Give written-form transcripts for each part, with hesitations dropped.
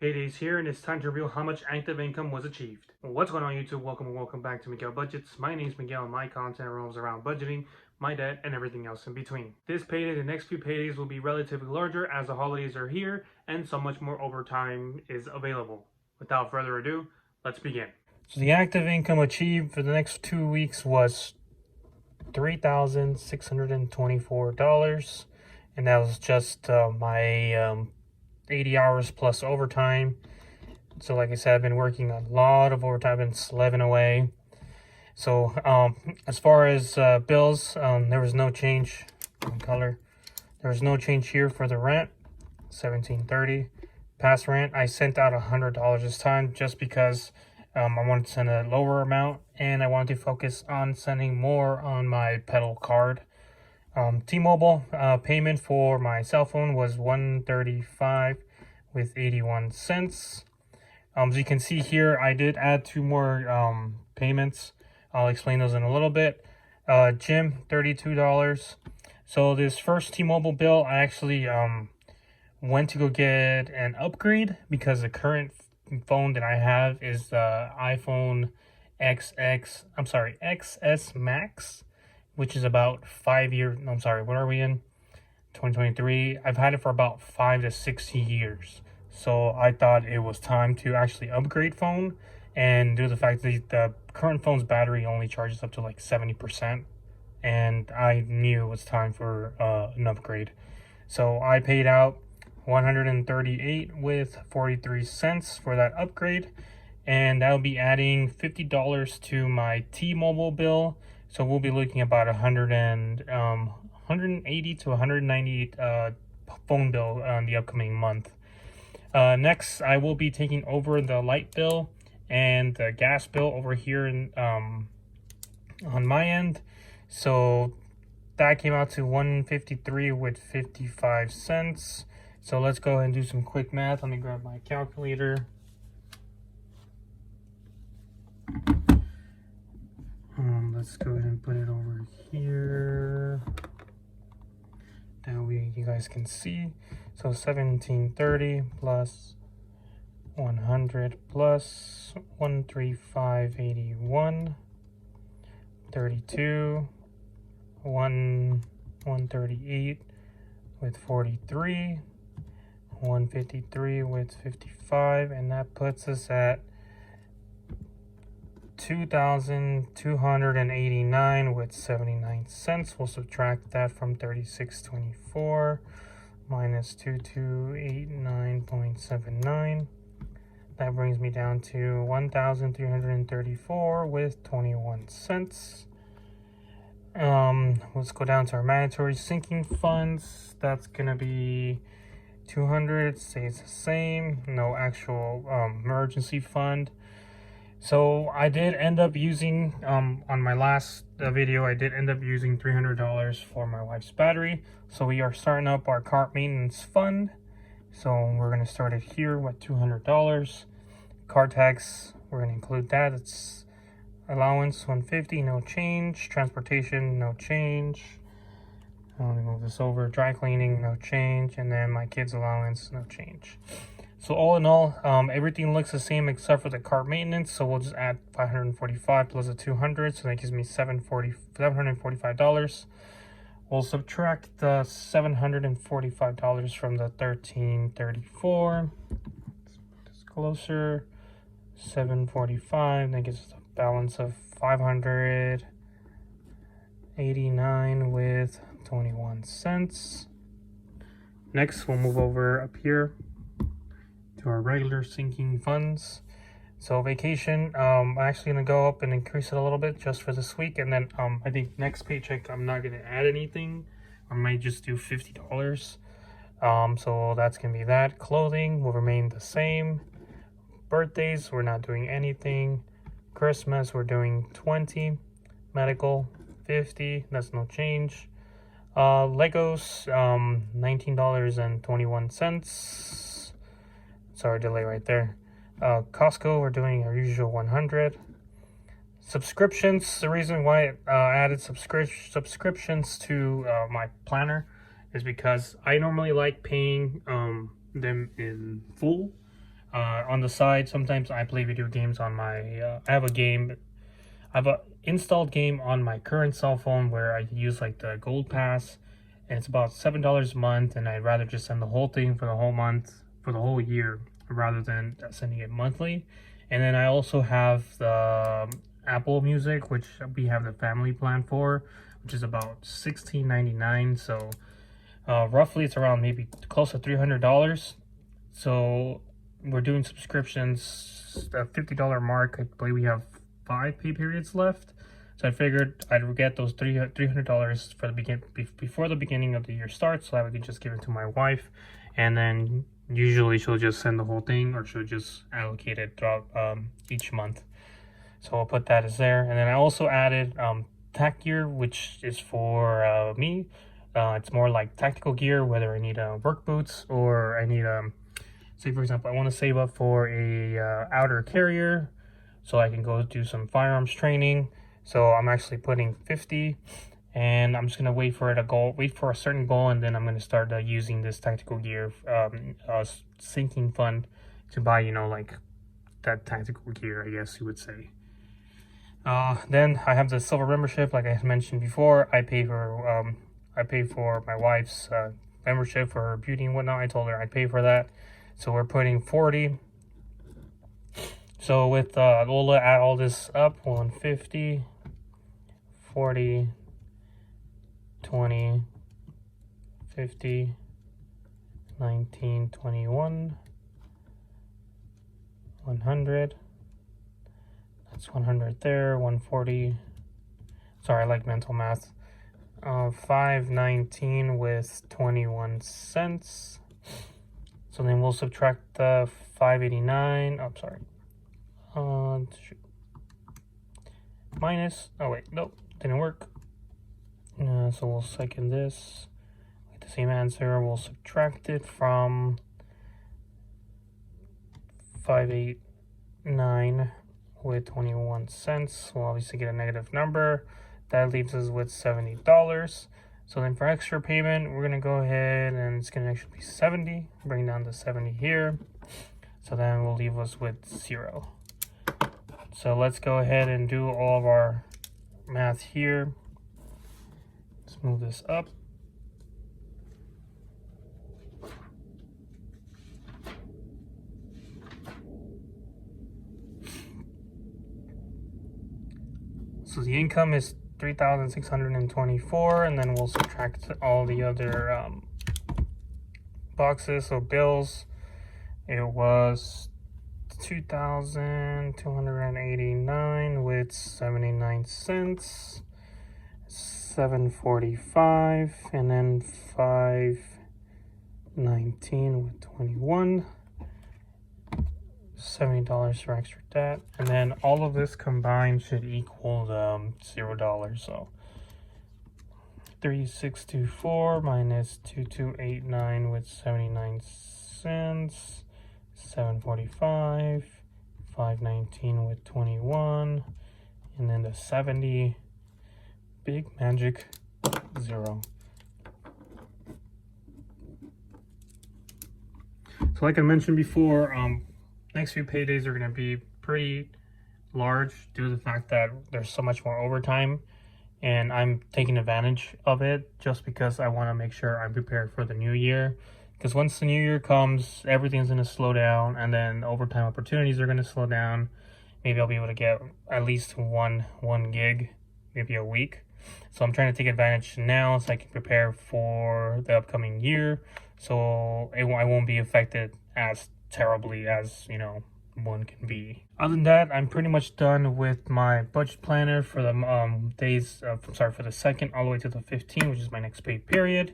Paydays here, and it's time to reveal how much active income was achieved. What's going on, YouTube? Welcome back to Miguel Budgets. My name is Miguel, and my content revolves around budgeting, my debt, and everything else in between. This payday, the next few paydays will be relatively larger as the holidays are here, and so much more overtime is available. Without further ado, let's begin. So the active income achieved for the next 2 weeks was $3,624, and that was just my 80 hours plus overtime. So like I said, I've been working a lot of overtime, been slaving away. So as far as bills, there was no change in color. There was no change here for the rent, $17.30. Past rent, I sent out $100 this time just because I wanted to send a lower amount, and I wanted to focus on sending more on my pedal card. T-Mobile payment for my cell phone was $135 with 81 cents. As you can see here, I did add 2 more payments. I'll explain those in a little bit. Gym, $32. So this first T-Mobile bill, I actually went to go get an upgrade because the current phone that I have is the iPhone XS Max, which is about 5 years. No, I'm sorry, what are we in? 2023. I've had it for about 5 to 6 years. So I thought it was time to actually upgrade phone, and due to the fact that the current phone's battery only charges up to like 70%, and I knew it was time for an upgrade. So I paid out $138 with 43 cents for that upgrade, and that'll be adding $50 to my T-Mobile bill. So we'll be looking at about 180 to 190 phone bill on the upcoming month. Next, I will be taking over the light bill and the gas bill over here on my end. So that came out to $153 with 55 cents. So let's go ahead and do some quick math. Let me grab my calculator. Let's go ahead and put it over here. That way you guys can see. So 1730 plus 100 plus 135.81, 32, 138 with 43, 153 with 55, and that puts us at 2,289 with 79 cents. We'll subtract that from 3624 minus 2289.79. That brings me down to 1,334 with 21 cents. Let's go down to our mandatory sinking funds. That's gonna be 200. Stays the same. No actual emergency fund. So I did end up using, on my last video, I did end up using $300 for my wife's battery. So we are starting up our car maintenance fund. So we're going to start it here with $200. Car tax, we're going to include that. It's allowance, $150, no change. Transportation, no change. Let me move this over. Dry cleaning, no change. And then my kids' allowance, no change. So all in all, everything looks the same except for the car maintenance. So we'll just add 545 plus the 200. So that gives me $745. We'll subtract the $745 from the 1334. Let's put this closer. 745. That gives us a balance of 589 with 21 cents. Next, we'll move over up here to our regular sinking funds. So vacation, I'm actually gonna go up and increase it a little bit just for this week, and then I think next paycheck I'm not gonna add anything. I might just do $50. So that's gonna be that. Clothing will remain the same. Birthdays, we're not doing anything. Christmas, we're doing 20. Medical, 50. That's no change. Legos, $19.21. Sorry, delay right there. Costco, we're doing our usual 100. Subscriptions, the reason why I added subscriptions to my planner is because I normally like paying them in full. On the side, sometimes I play video games on my, I have a installed game on my current cell phone where I use like the gold pass, and it's about $7 a month, and I'd rather just send the whole thing for the whole month, for the whole year, rather than sending it monthly. And then I also have the Apple Music, which we have the family plan for, which is about $16.99. So roughly it's around maybe close to $300. So we're doing subscriptions, the $50 mark. I believe we have 5 pay periods left. So I figured I'd get those $300 for the before the beginning of the year starts, so that I could just give it to my wife, and then usually she'll just send the whole thing, or she'll just allocate it throughout each month. So I'll put that as there. And then I also added tack gear, which is for me. It's more like tactical gear, whether I need work boots or I need say for example I want to save up for a outer carrier so I can go do some firearms training. So I'm actually putting 50, and I'm just gonna wait for a certain goal, and then I'm gonna start using this tactical gear sinking fund to buy, you know, like that tactical gear, I guess you would say. Then I have the silver membership, like I mentioned before. I pay for my wife's membership for her beauty and whatnot. I told her I'd pay for that, so we're putting 40. So with we'll add all this up: 150, 40, 20, 50, 19, 21, 100. That's 100 there. 140. Sorry, I like mental math. 519 with 21 cents. So then we'll subtract the 589. Oh, sorry. Minus. Oh wait, nope, didn't work. So we'll second this. With the same answer, we'll subtract it from 589 with 21 cents. We'll obviously get a negative number. That leaves us with $70. So then for extra payment, we're gonna go ahead and it's gonna actually be 70. Bring down the 70 here. So then we'll leave us with 0. So let's go ahead and do all of our math here. Let's move this up. So the income is $3,624, and then we'll subtract all the other boxes. So bills, it was $2,289 with 79 cents, 745, and then 519 with 21. $70 for extra debt, and then all of this combined should equal $0. So 3624 minus 2289 with 79 cents, 745, 519 with 21, and then the 70, big magic 0. So like I mentioned before, next few paydays are going to be pretty large due to the fact that there's so much more overtime, and I'm taking advantage of it just because I want to make sure I'm prepared for the new year. Because once the new year comes, everything's going to slow down, and then overtime opportunities are going to slow down. Maybe I'll be able to get at least one gig, maybe a week. So I'm trying to take advantage now so I can prepare for the upcoming year, so I won't be affected as terribly as, you know, one can be. Other than that, I'm pretty much done with my budget planner for the for the 2nd all the way to the 15th, which is my next pay period.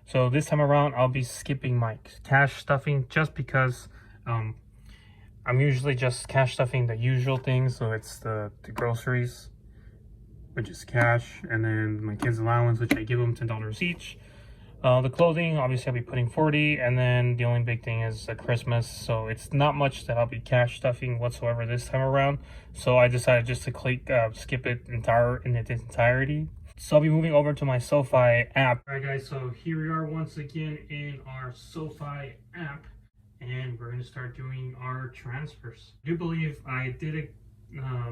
So this time around, I'll be skipping my cash stuffing just because I'm usually just cash stuffing the usual things. So it's the groceries, which is cash, and then my kids' allowance, which I give them $10 each. The clothing, obviously I'll be putting 40, and then the only big thing is Christmas, so it's not much that I'll be cash stuffing whatsoever this time around. So I decided just to skip it in its entirety. So I'll be moving over to my SoFi app. Alright guys, so here we are once again in our SoFi app, and we're going to start doing our transfers. I do believe I did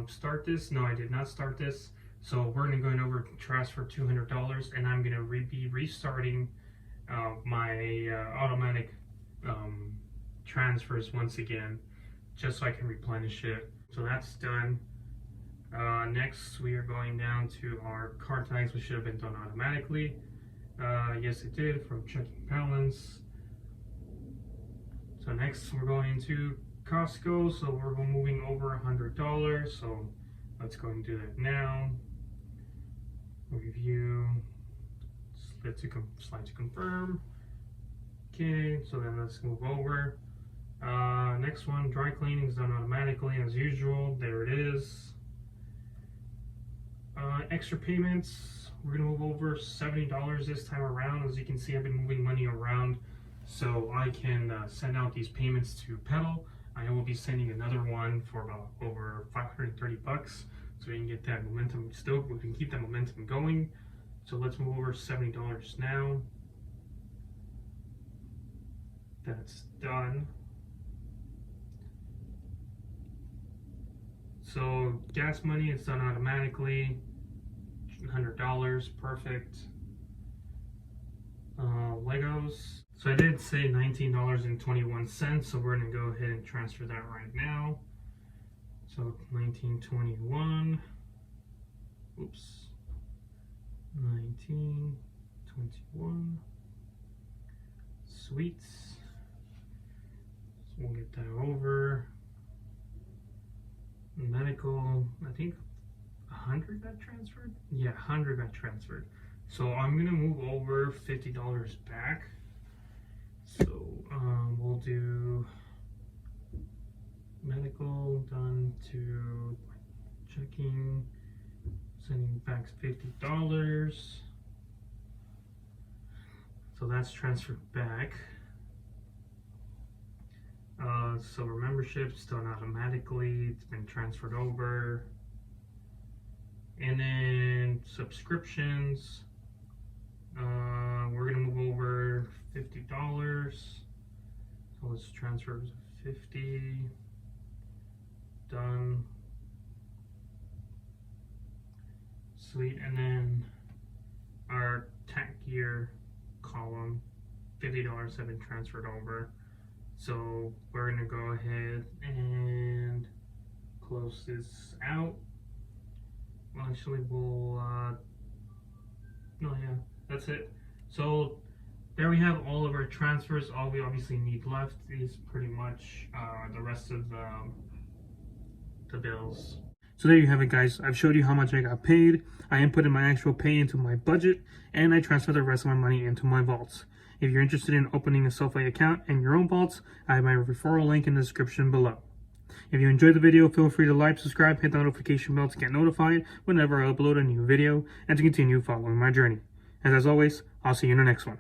start this. No, I did not start this. So we're going to go over transfer $200, and I'm going to be restarting my automatic transfers once again, just so I can replenish it. So that's done. Next, we are going down to our card tags, which should have been done automatically. Yes, it did, from checking balance. So next, we're going to Costco. So we're moving over $100. So let's go and do that now. Review. Slide to confirm. Okay, so then let's move over. Next one, dry cleaning is done automatically as usual. There it is. Extra payments, we're gonna move over $70 this time around. As you can see, I've been moving money around so I can send out these payments to Pedal. I will be sending another one for about over $530, so we can get that momentum still. We can keep that momentum going. So let's move over $70 now. That's done. So gas money is done automatically. $100, perfect. Legos. So I did say $19.21, so we're gonna go ahead and transfer that right now. So $19.21. Oops. $19.21. Sweet. So we'll get that over. Medical, I think 100 got transferred. Yeah, 100 got transferred. So I'm gonna move over $50 back. So we'll do medical done to checking, sending back $50. So that's transferred back. So our membership's done automatically. It's been transferred over. And then subscriptions, we're gonna move over $50. So let's transfer 50. Done. Sweet. And then our tech gear column, $50 have been transferred over. So we're gonna go ahead and close this out. Well, actually, we'll, no, yeah, that's it. So there we have all of our transfers. All we obviously need left is pretty much the rest of the bills. So there you have it, guys. I've showed you how much I got paid. I inputted my actual pay into my budget, and I transferred the rest of my money into my vaults. If you're interested in opening a SoFi account and your own vaults, I have my referral link in the description below. If you enjoyed the video, feel free to like, subscribe, hit the notification bell to get notified whenever I upload a new video and to continue following my journey. And as always, I'll see you in the next one.